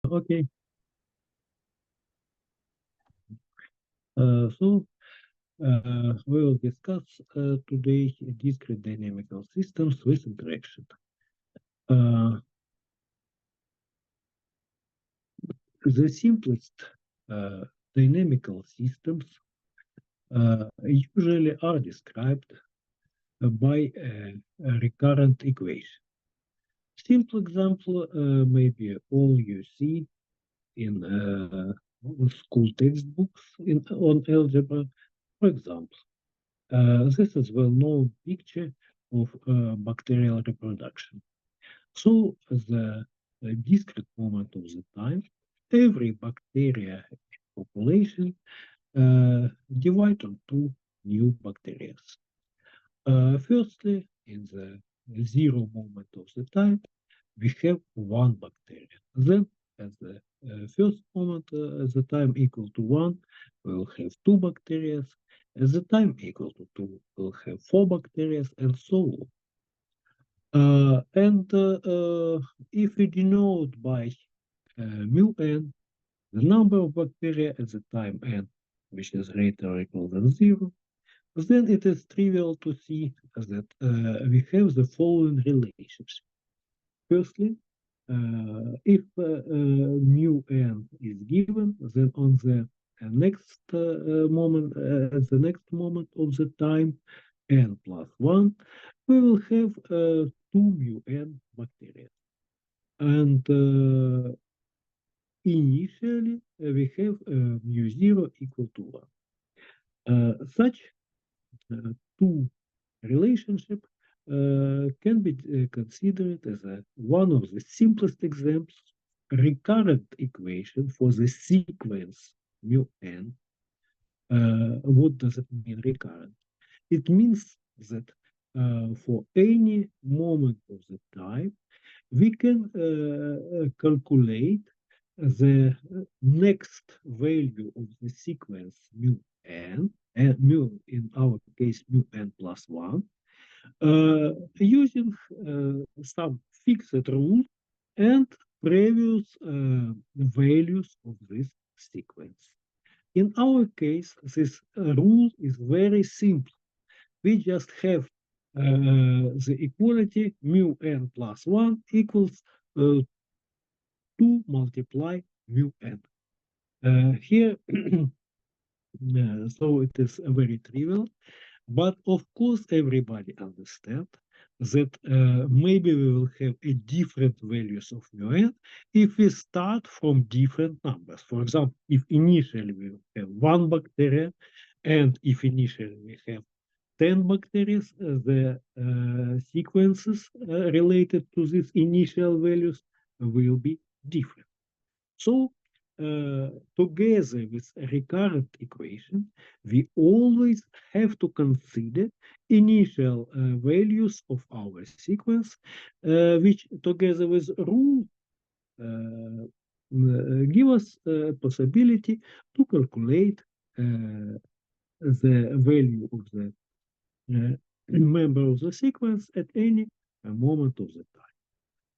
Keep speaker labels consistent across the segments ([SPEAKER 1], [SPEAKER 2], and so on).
[SPEAKER 1] Okay. So we will discuss today discrete dynamical systems with interaction. Uh, the simplest uh, dynamical systems usually are described by a recurrent equation. Simple example may be all you see in school textbooks on algebra. For example, this is well-known picture of bacterial reproduction. So the discrete moment of the time, every bacteria population divide on two new bacteria. Firstly, in the zero moment of the time, we have one bacteria. Then, at the first moment at the time equal to one, we will have two bacteria. At the time equal to two, we'll have four bacteria, and so on. And if we denote by mu n, the number of bacteria at the time n, which is greater or equal than zero, then it is trivial to see that we have the following relationship. Firstly, if mu n is given, then on the next moment, at the next moment of the time, n plus 1, we will have 2 mu n bacteria. And initially, we have mu0 equal to 1. Such two relationship can be considered as one of the simplest examples recurrent equation for the sequence mu n. What does it mean recurrent? It means that for any moment of the time, we can calculate the next value of the sequence mu n, and mu in our case mu n plus 1, using some fixed rule and previous values of this sequence. In our case, this rule is very simple. We just have the equality mu n plus 1 equals 2 multiply mu n. Here, so it is very trivial. But of course, everybody understands that maybe we will have a different values of mu n if we start from different numbers. For example, if initially we have one bacteria, and if initially we have 10 bacteria, the sequences related to these initial values will be different. So together with a recurrent equation, we always have to consider initial values of our sequence, which together with rule give us a possibility to calculate the value of the member of the sequence at any moment of the time.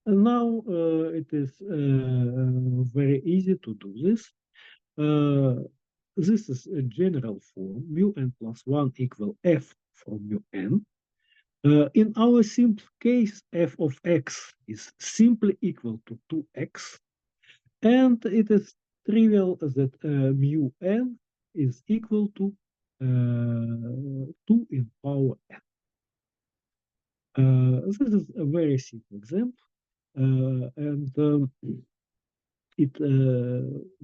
[SPEAKER 1] And now it is very easy to do this. This is a general form, mu n plus 1 equal f from mu n. In our simple case, f of x is simply equal to 2x, and it is trivial that mu n is equal to 2 in power n. This is a very simple example, and it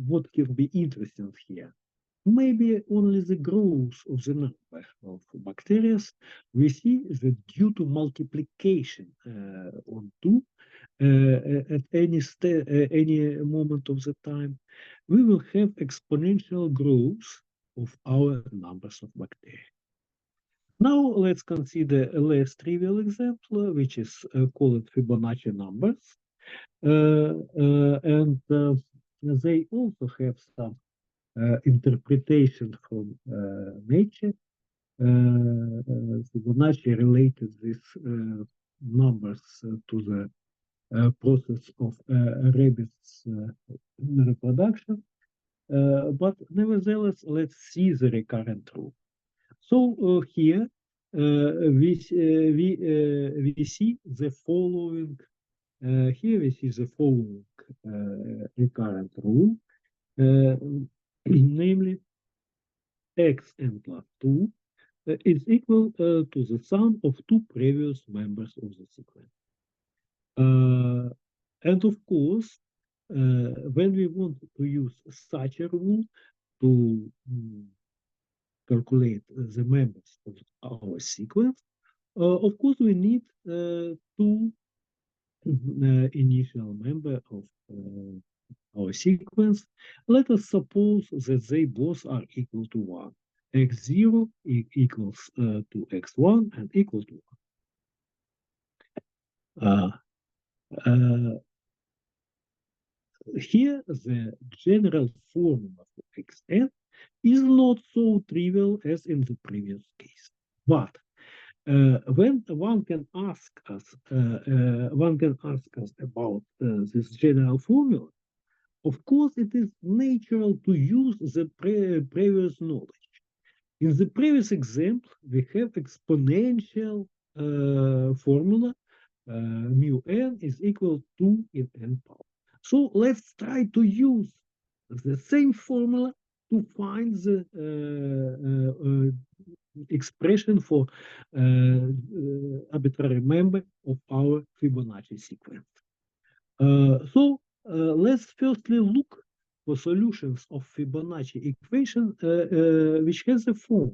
[SPEAKER 1] what can be interesting here. Maybe only the growth of the number of bacteria, we see that due to multiplication on 2 at any moment of the time, we will have exponential growth of our numbers of bacteria. Now let's consider a less trivial example, which is called Fibonacci numbers. And they also have some interpretation from nature. Fibonacci related these numbers to the process of rabbit's reproduction. But nevertheless, let's see the recurrent rule. So here we see the following. Here we see the following recurrent rule, namely xn plus 2 is equal to the sum of two previous members of the sequence. And of course, when we want to use such a rule to calculate the members of our sequence, of course, we need two initial member of our sequence. Let us suppose that they both are equal to 1. x0 equals to x1 and equal to 1. Here, the general formula for xn is not so trivial as in the previous case. But when one can ask us about this general formula, of course, it is natural to use the previous knowledge. In the previous example, we have exponential formula mu n is equal to in n power. So let's try to use the same formula to find the expression for arbitrary member of our Fibonacci sequence. So let's firstly look for solutions of Fibonacci equation which has the form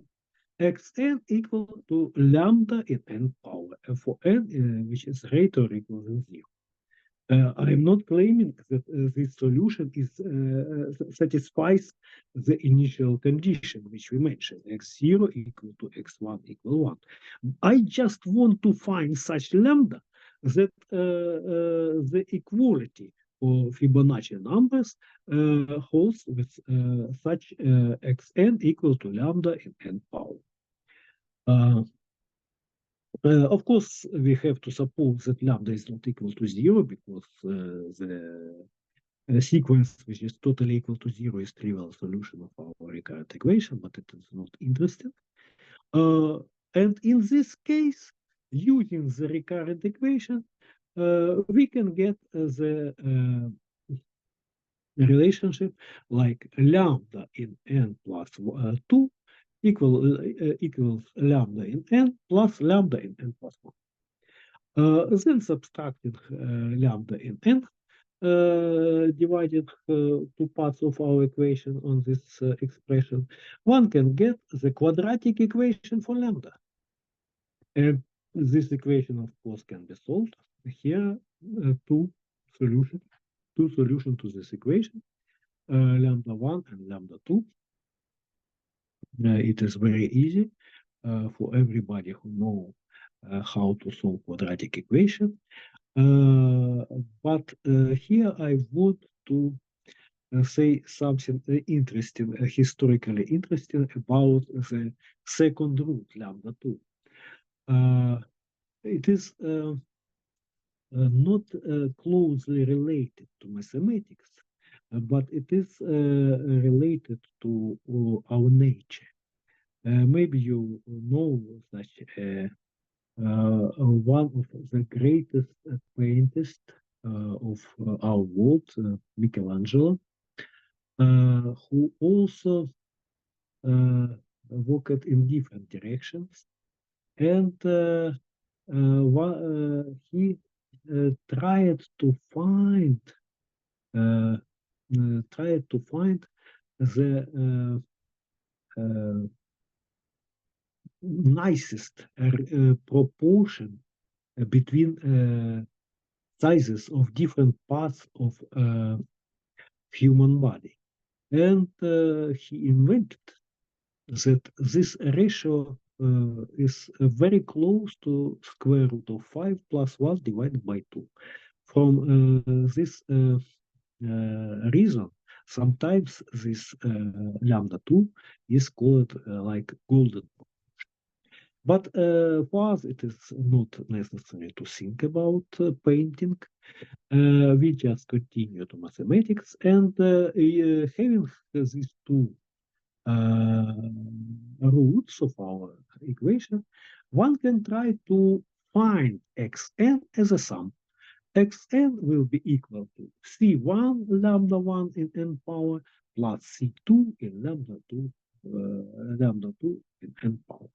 [SPEAKER 1] xn equal to lambda in n power, and for n which is greater or equal than 0. I am not claiming that this solution satisfies the initial condition which we mentioned, x0 equal to x1 equal 1. I just want to find such lambda that the equality for Fibonacci numbers holds with such xn equal to lambda in n power. Of course, we have to suppose that lambda is not equal to 0 because the sequence which is totally equal to 0 is trivial solution of our recurrent equation, but it is not interesting. And in this case, using the recurrent equation, we can get the relationship like lambda in n plus 2 equals lambda in n plus lambda in n plus 1. Then subtracting lambda in n, divided two parts of our equation on this expression, one can get the quadratic equation for lambda. And this equation, of course, can be solved. Here, two solutions to this equation, lambda 1 and lambda 2. It is very easy for everybody who know how to solve quadratic equation. But here I want to say something interesting, historically interesting about the second root, lambda 2. It is not closely related to mathematics, but it is related to our nature. Maybe you know such one of the greatest painters of our world, Michelangelo, who also worked in different directions, and he tried to find the nicest proportion between sizes of different parts of human body. And he invented that this ratio is very close to square root of 5 plus 1 divided by 2. From this reason, sometimes this lambda 2 is called like golden. But for us, it is not necessary to think about painting. We just continue to mathematics, and having these two roots of our equation, one can try to find xn as a sum. Xn will be equal to C1 lambda 1 in n power plus C2 in lambda 2 in n power,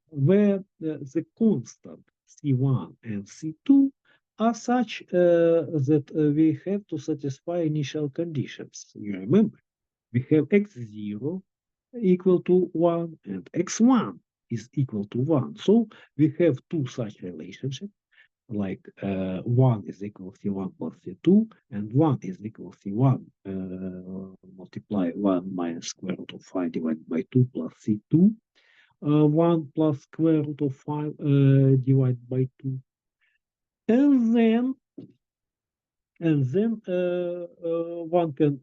[SPEAKER 1] where the constant C1 and C2 are such that we have to satisfy initial conditions. You remember, we have x0 equal to 1 and x1 is equal to 1. So we have two such relationships, like 1 is equal to C1 plus C2, and 1 is equal to C1 multiply 1 minus square root of 5 divided by 2 plus C2, 1 plus square root of 5 divided by 2. And then one can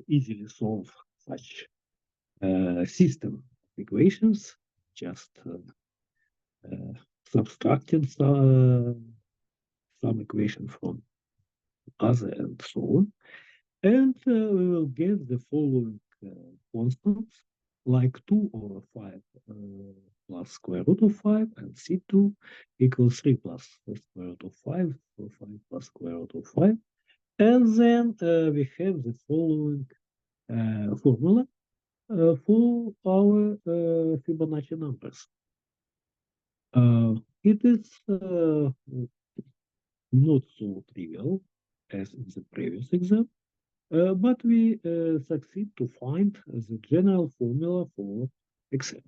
[SPEAKER 1] easily solve such system of equations, just subtracting some equation from other and so on. And we will get the following constants, like 2 over 5 plus square root of 5, and C2 equals 3 plus square root of 5, so 5 plus square root of 5. And then we have the following formula for our Fibonacci numbers. It is not so trivial as in the previous exam, but we succeed to find the general formula for Excel.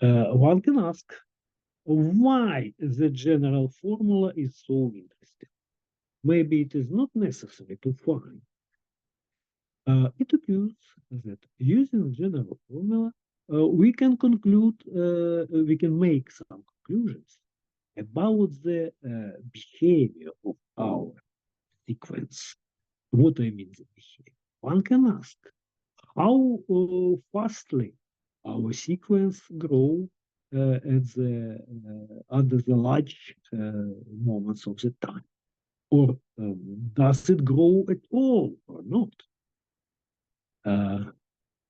[SPEAKER 1] One can ask why the general formula is so interesting. Maybe it is not necessary to find. It occurs that using general formula, we can conclude, we can make some conclusions about the behavior of our sequence. What I mean the behavior? One can ask how fastly our sequence grow under the large moments of the time, or does it grow at all or not?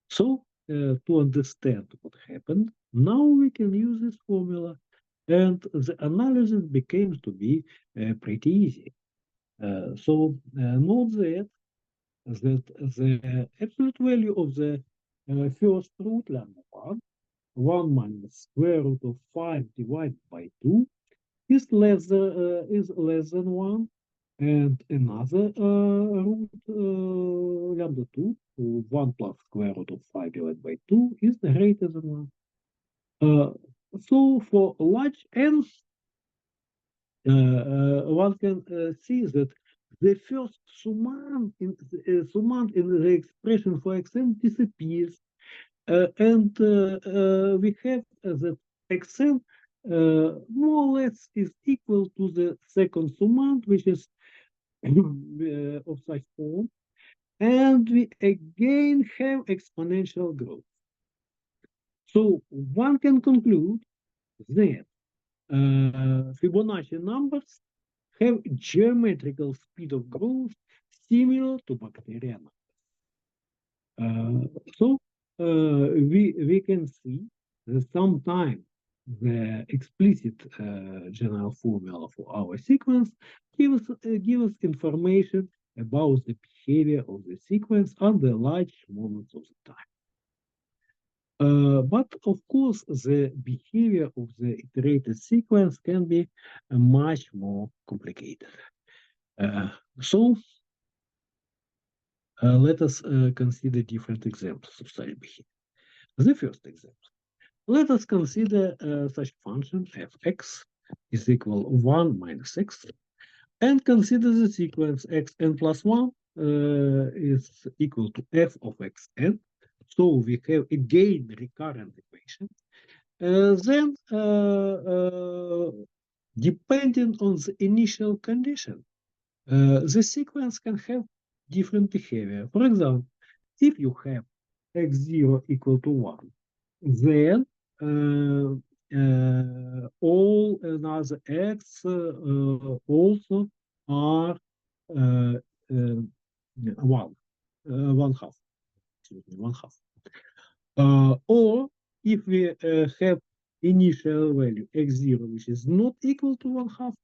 [SPEAKER 1] So to understand what happened, now we can use this formula, and the analysis became to be pretty easy. So note that the absolute value of the first root lambda 1 minus square root of 5 divided by 2 is less than 1, and another root lambda 2, 1 plus square root of 5 divided by 2 is greater than 1. So for large n, one can see that the first summand in the expression for xn disappears, and we have that xn more or less is equal to the second summand, which is of such form, and we again have exponential growth. So one can conclude that Fibonacci numbers have geometrical speed of growth similar to bacterial numbers. So we can see that sometimes the explicit general formula for our sequence gives us information about the behavior of the sequence under large moments of the time. But of course, the behavior of the iterated sequence can be much more complicated. So let us consider different examples of such behavior. The first example. Let us consider such function fx is equal 1 minus x, and consider the sequence xn plus 1 is equal to f of xn. So we have again recurrent equation. Then, depending on the initial condition, the sequence can have different behavior. For example, if you have x0 equal to 1, then all another x also are uh, uh, one half, excuse me, one half. Or if we have initial value x0, which is not equal to one half,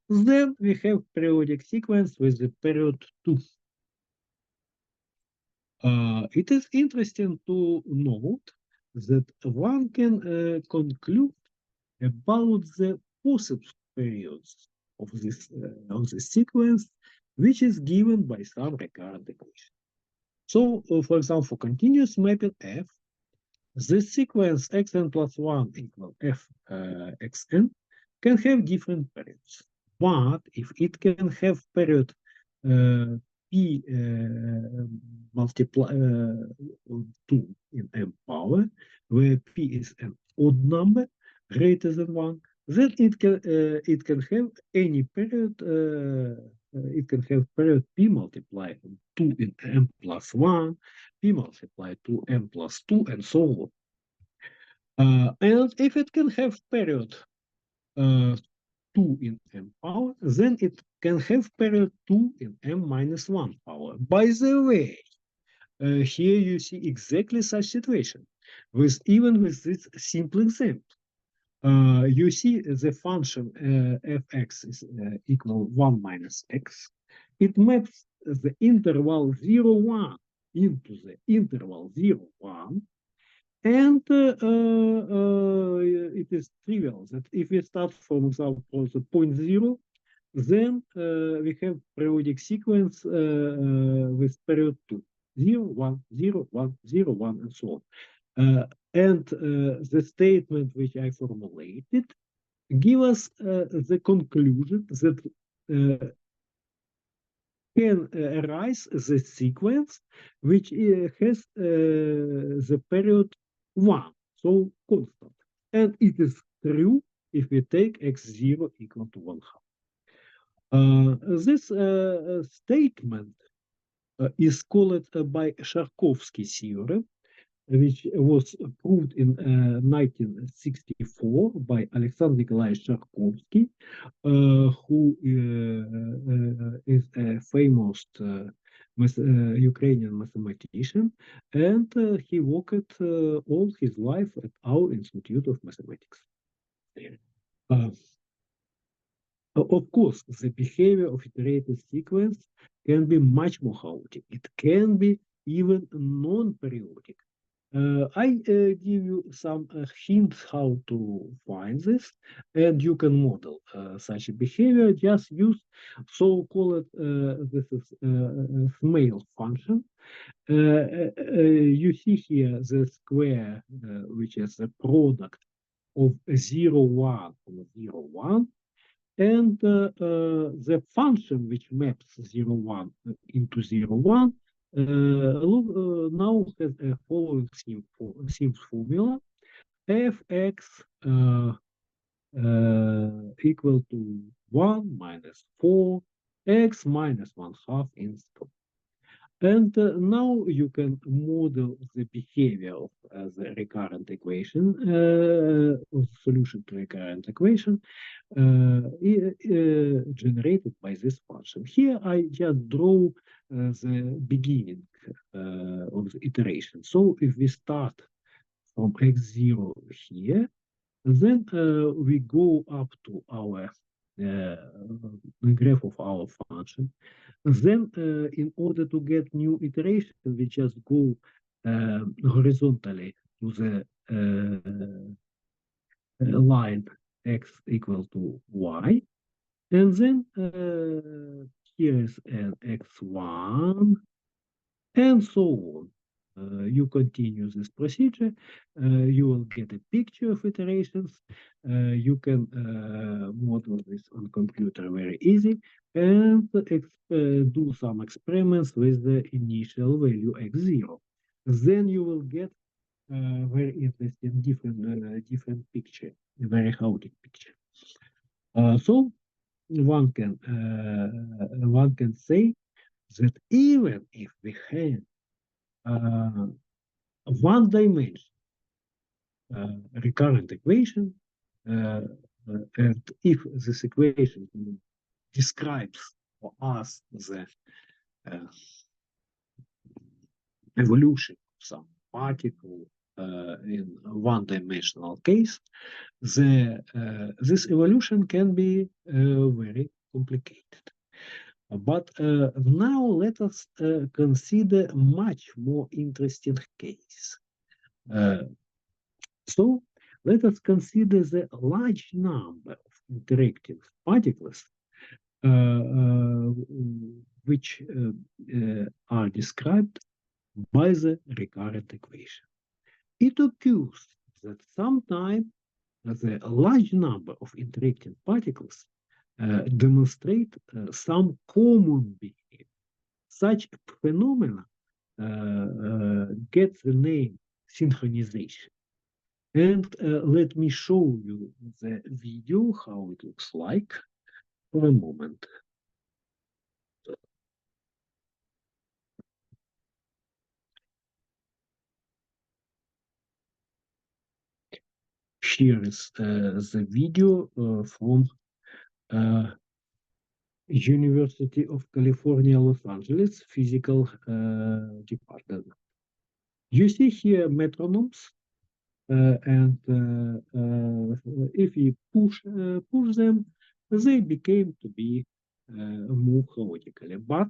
[SPEAKER 1] then we have periodic sequence with the period 2. It is interesting to note that one can conclude about the possible periods of this sequence, which is given by some recurrent equation. So, for example, for continuous mapping F, this sequence xn plus 1 equal f xn can have different periods. But if it can have period p multiply 2 in m power, where p is an odd number greater than 1, then it can have any period. It can have period p multiplied 2 in m plus 1, p multiplied 2m plus 2, and so on. And if it can have period 2 in m power, then it can have period 2 in m minus 1 power. By the way, here you see exactly such situation, even with this simple example. You see the function fx is equal 1 minus x. It maps the interval 0, 1 into the interval 0, 1. And it is trivial that if we start from example the point 0, then we have periodic sequence with period 2, 0, 1, 0, 1, 0, 1, and so on. And the statement which I formulated give us the conclusion that can arise the sequence which has the period 1, so constant. And it is true if we take x0 equal to 1 half. This statement is called by Sharkovsky theorem, which was proved in 1964 by Alexander Nikolaevich Sharkovsky, who is a famous Ukrainian mathematician, and he worked all his life at our Institute of Mathematics. Of course, the behavior of iterated sequence can be much more chaotic. It can be even non-periodic. I give you some hints how to find this, and you can model such a behavior. Just use so-called this is Smale function. You see here the square, which is the product of 0, 1 and 0, 1. And the function which maps 0, 1 into 0, 1 now has a following Sims formula: fx equal to 1 minus 4 x minus 1 half in stop. And now you can model the behavior of the recurrent equation, of solution to recurrent equation generated by this function. Here I just draw the beginning of the iteration. So if we start from x0 here, then we go up to our graph of our function. Then, in order to get new iteration, we just go horizontally to the line x equal to y, and then here is an x1, and so on. You continue this procedure, you will get a picture of iterations. You can model this on computer very easy, and do some experiments with the initial value x0. Then you will get a very interesting different picture, a very chaotic picture. So one can say that even if we have one dimension recurrent equation, and if this equation describes for us the evolution of some particle in one-dimensional case, this evolution can be very complicated. But now let us consider a much more interesting case. So let us consider the large number of interacting particles which are described by the recurrent equation. It occurs that sometimes the large number of interacting particles demonstrate some common behavior. Such phenomena get the name synchronization. And let me show you the video, how it looks like, for a moment. Here is the video from University of California, Los Angeles, physical department. You see here metronomes, and if you push them, they became to be move chaotically. But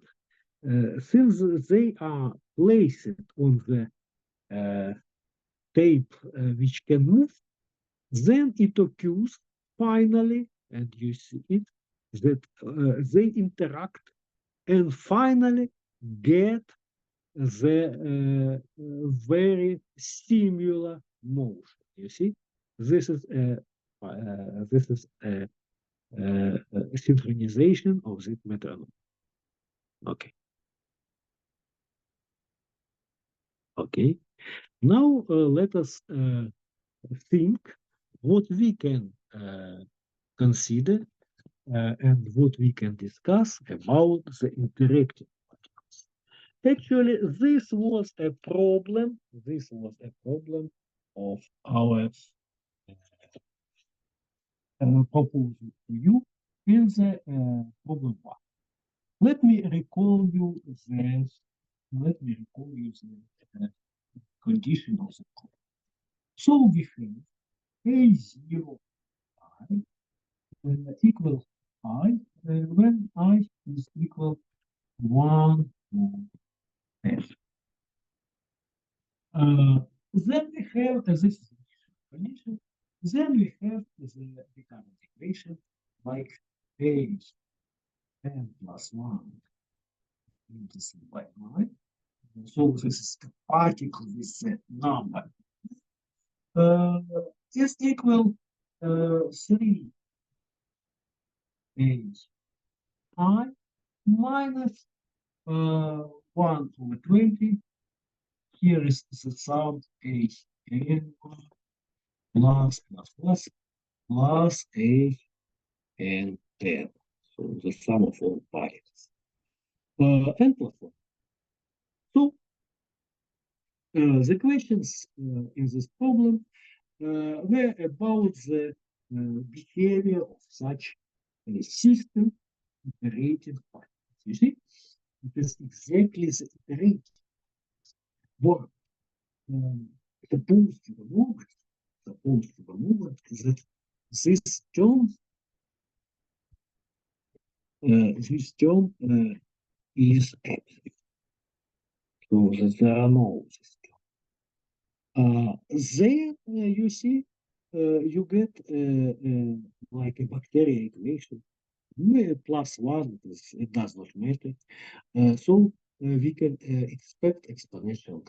[SPEAKER 1] since they are placed on the tape which can move, then it occurs finally, and you see it, that they interact and finally get the very similar motion. You see, this is a synchronization of this metronome. Okay. Okay. Now let us think what we can consider and what we can discuss about the interacting particles. Actually, this was a problem. This was a problem of our proposal to you in the problem one. Let me recall you the condition of the problem. So we have A0 I equal I when I is equal 1 to f. Then we have this condition. Then we have the recurrent equation like A n plus 1 into c by I. So this is the particle with the number is equal 3 h I minus 1 over 20. Here is the sum h n plus a and 10. So the sum of all particles. And plus 1. So the questions in this problem were about the behavior of such a system iterating particles. You see, it is exactly the iterating. What supposed to the moment that this term is active. So that there are no this term. Then you see you get like a bacteria equation. Plus 1, it does not matter. So we can expect exponential.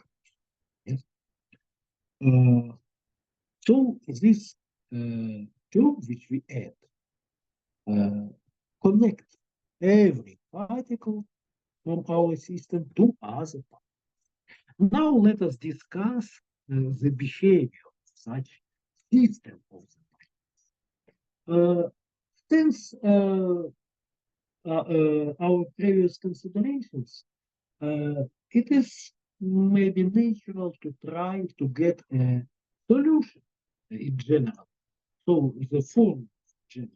[SPEAKER 1] Yes. So this term which we add connect every particle from our system to other particles. Now let us discuss the behavior of such system of the particles. Since our previous considerations, it is maybe natural to try to get a solution in general. So the form general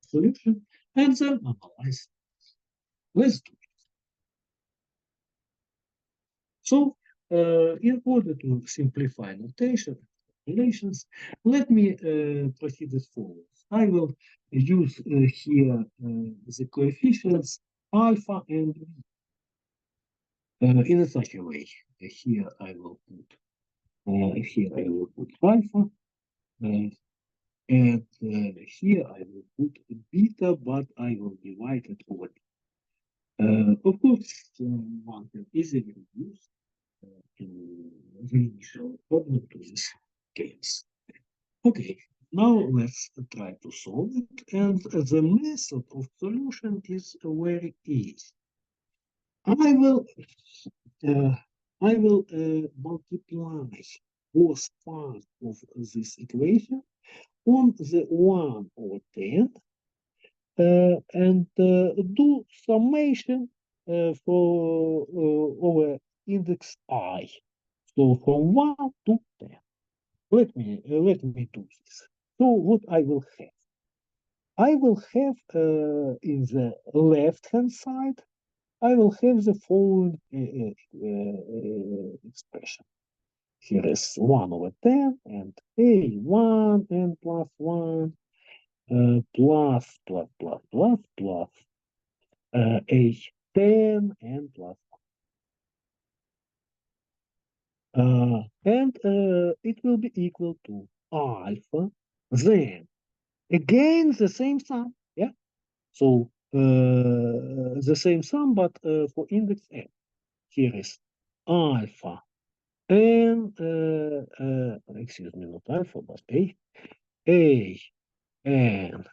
[SPEAKER 1] solution and then analyze. Let's do it. So in order to simplify notation relations, let me proceed as follows. I will use here the coefficients alpha and in such a way. Here I will put alpha, and here I will put beta, but I will divide it over. Of course, one can easily reduce to the initial problem to this case. Okay, now let's try to solve it, and the method of solution is very easy. I will uh, multiply both parts of this equation on the 1 over 10 and do summation for over index I. So from 1 to 10. Let me do this. So what I will have? I will have in the left-hand side, I will have the following expression. Here is 1 over 10 and a1 and plus 1 plus a10 and plus and it will be equal to alpha. Then again the same sum, yeah. So the same sum, but for index n. Here is alpha and excuse me, not alpha, but a and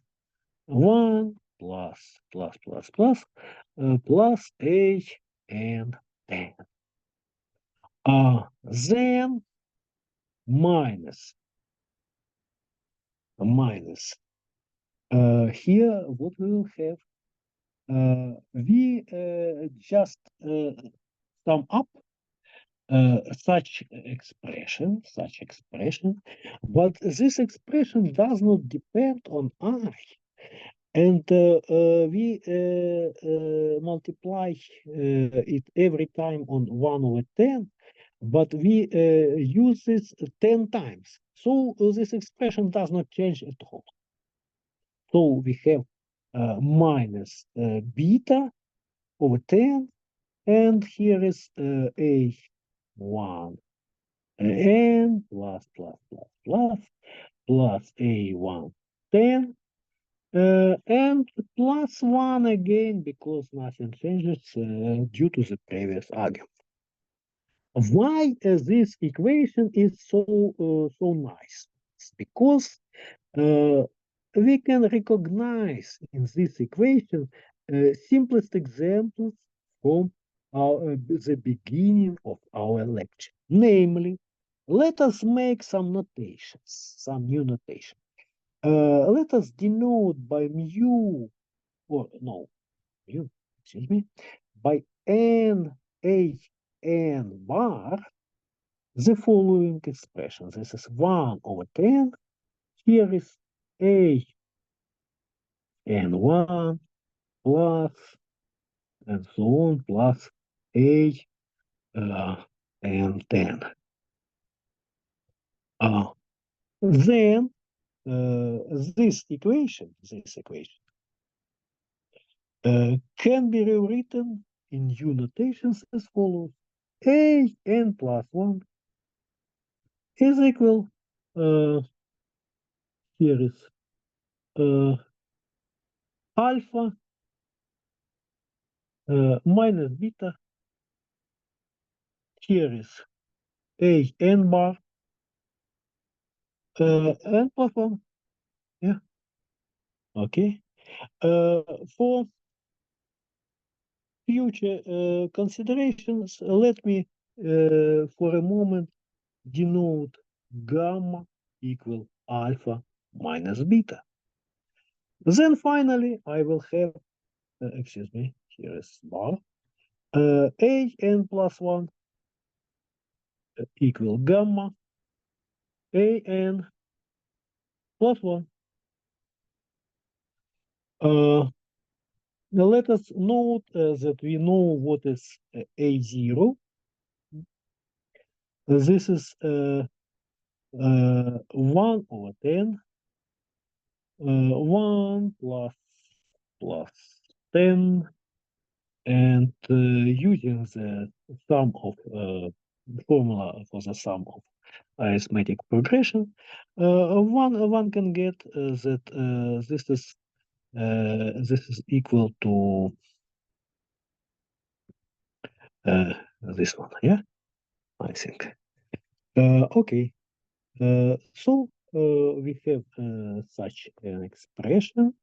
[SPEAKER 1] 1 plus a and 10. Then minus here what we will have, we just sum up such expression, but this expression does not depend on I. And we multiply it every time on 1 over 10, but we use this 10 times. So this expression does not change at all. So we have minus beta over 10, and here is a1 n plus a1 10, and plus 1 again because nothing changes due to the previous argument. Why this equation is so nice? It's because we can recognize in this equation simplest examples from the beginning of our lecture. Namely, let us make some notations, some new notation. Let us denote by mu, or no, mu, excuse me, by n, a, n bar, the following expression. This is 1 over 10. Here is a n1 plus, and so on, plus a and 10. Then this equation can be rewritten in new notations as follows. A n plus 1 is equal, here is alpha minus beta. Here is a n bar n plus 1. Yeah. Okay. For future considerations, let me for a moment denote gamma equal alpha minus beta. Then finally, I will have, excuse me, here is bar, a n plus 1 equal gamma an plus 1. Now let us note that we know what is a0. This is 1 over 10, 1 plus 10, and using the sum of formula for the sum of arithmetic progression, one can get that this is equal to this one, yeah, I think. Okay, so we have such an expression,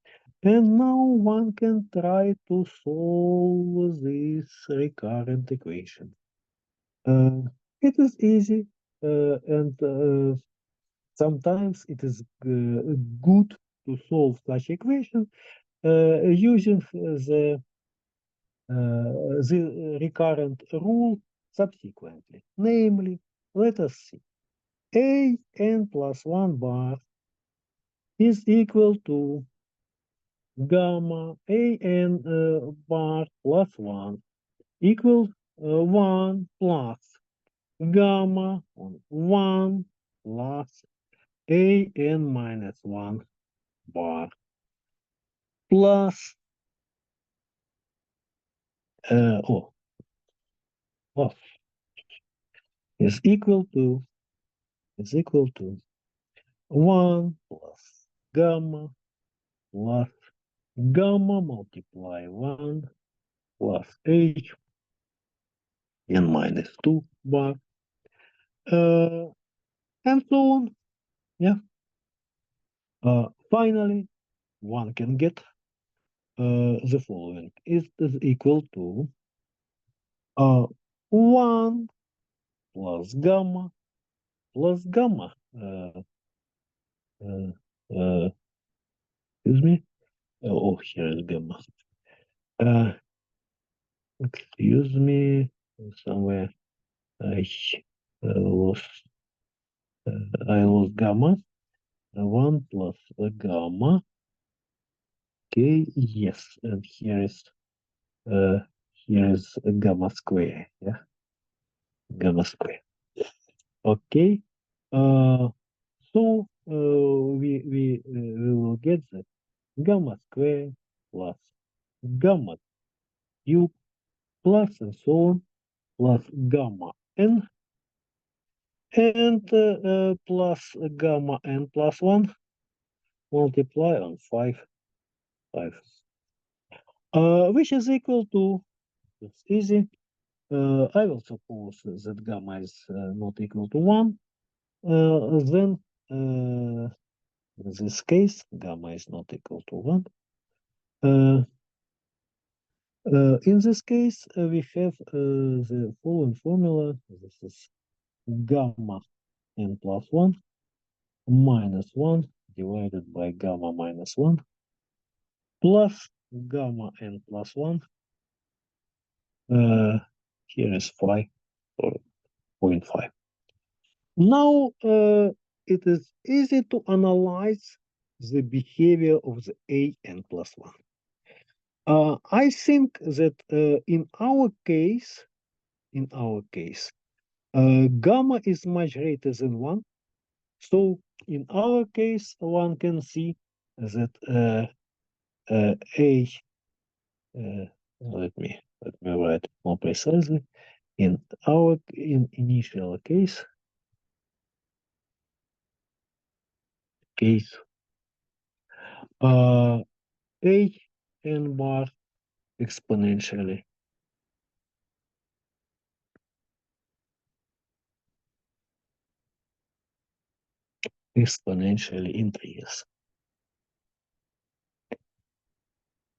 [SPEAKER 1] and now one can try to solve this recurrent equation. It is easy, and sometimes it is good to solve such equation using the recurrent rule subsequently. Namely, let us see, an plus 1 bar is equal to gamma an bar plus 1 equals 1 plus gamma on 1 plus an minus 1 bar plus plus is equal to 1 plus gamma plus gamma multiply 1 plus h n minus 2 bar and so on. Yeah. Finally, one can get the following. It is equal to 1 plus gamma plus gamma. Excuse me. Oh, here is gamma. Excuse me. Somewhere I lost gamma. 1 plus gamma. Okay, yes, and here is gamma square. Yeah, gamma square. Okay. So we will get that gamma square plus gamma cube plus and so on plus gamma n and plus gamma n plus 1 multiply on 5, which is equal to, it's easy, I will suppose that gamma is not equal to 1, then in this case gamma is not equal to 1. In this case, we have the following formula. This is gamma n plus 1 minus 1 divided by gamma minus 1 plus gamma n plus 1. Here is 5 or 0.5. Now it is easy to analyze the behavior of the a n plus 1. I think that in our case, gamma is much greater than 1. So in our case, one can see that let me write more precisely. In initial case a n bar exponentially increases.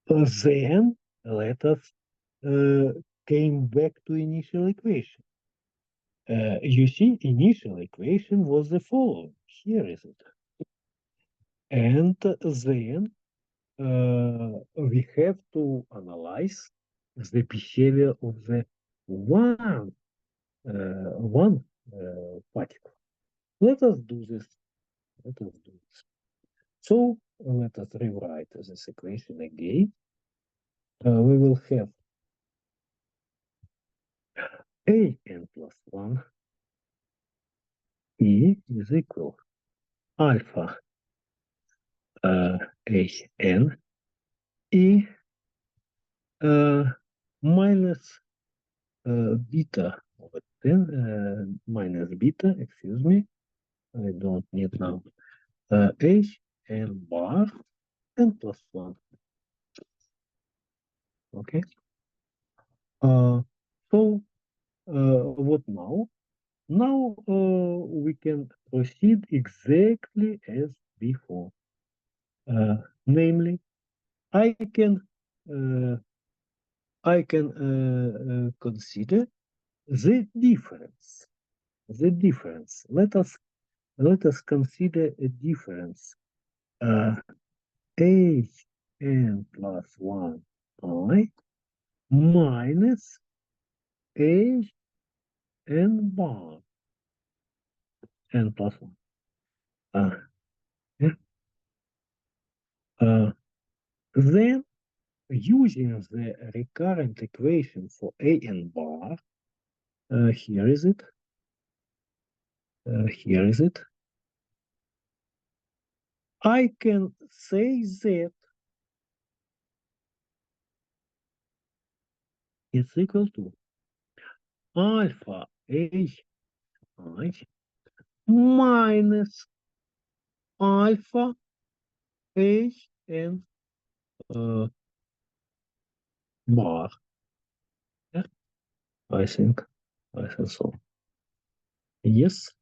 [SPEAKER 1] Then let us came back to initial equation. You see, initial equation was the following. Here is it. And then we have to analyze the behavior of the one particle. Let us do this. Let us do this. So let us rewrite this equation again. We will have an plus 1 e is equal alpha an e minus beta over 10 minus beta, excuse me, I don't need now, n bar n plus 1. Okay. So what now? Now we can proceed exactly as before. Namely, I can consider the difference. The difference. Let us consider a difference. N plus 1 I minus n bar n plus 1. Yeah. Then, using the recurrent equation for an bar, here is it. Here is it. I can say that it's equal to alpha I minus alpha n bar. Yeah, I think so. Yes.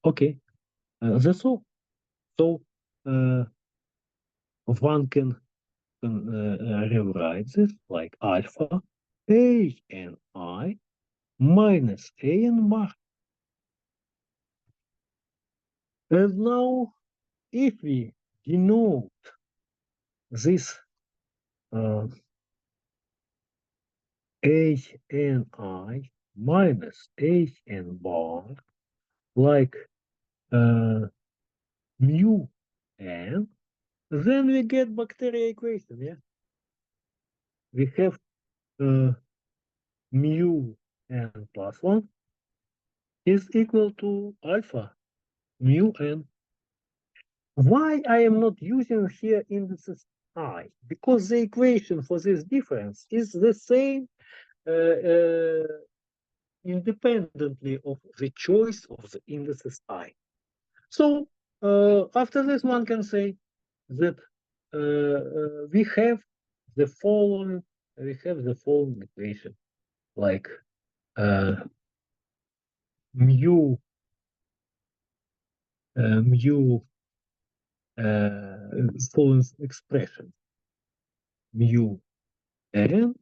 [SPEAKER 1] Okay. That's all. So one can rewrite this like alpha an I minus an bar. And now, if we denote this an I minus an bar like mu n, then we get bacteria equation. Yeah, we have mu n plus 1 is equal to alpha mu n. Why I am not using here indices I? Because the equation for this difference is the same independently of the choice of the indices I. So after this, one can say that we have the following equation, like mu following expression, mu n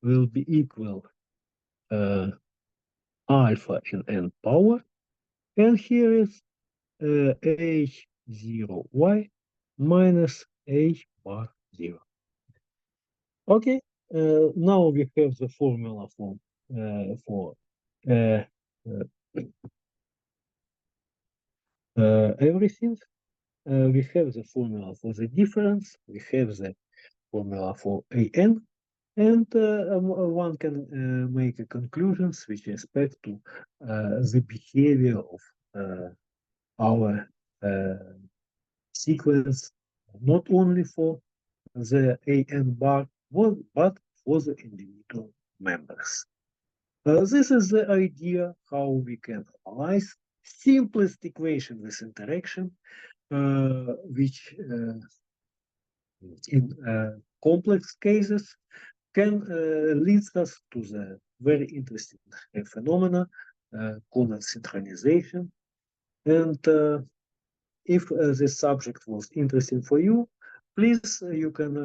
[SPEAKER 1] will be equal alpha in n power, and here is h0y minus h bar 0. Okay, now we have the formula for uh, everything. We have the formula for the difference. We have the formula for an, and one can make a conclusions with respect to the behavior of our sequence, not only for the an bar, but for the individual members. This is the idea how we can analyze simplest equation with interaction, which in complex cases can lead us to the very interesting phenomena called synchronization. And if this subject was interesting for you, please you can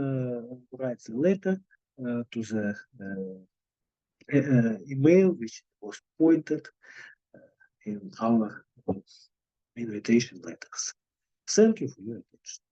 [SPEAKER 1] write a letter to the email which was pointed in our invitation letters. Thank you for your attention.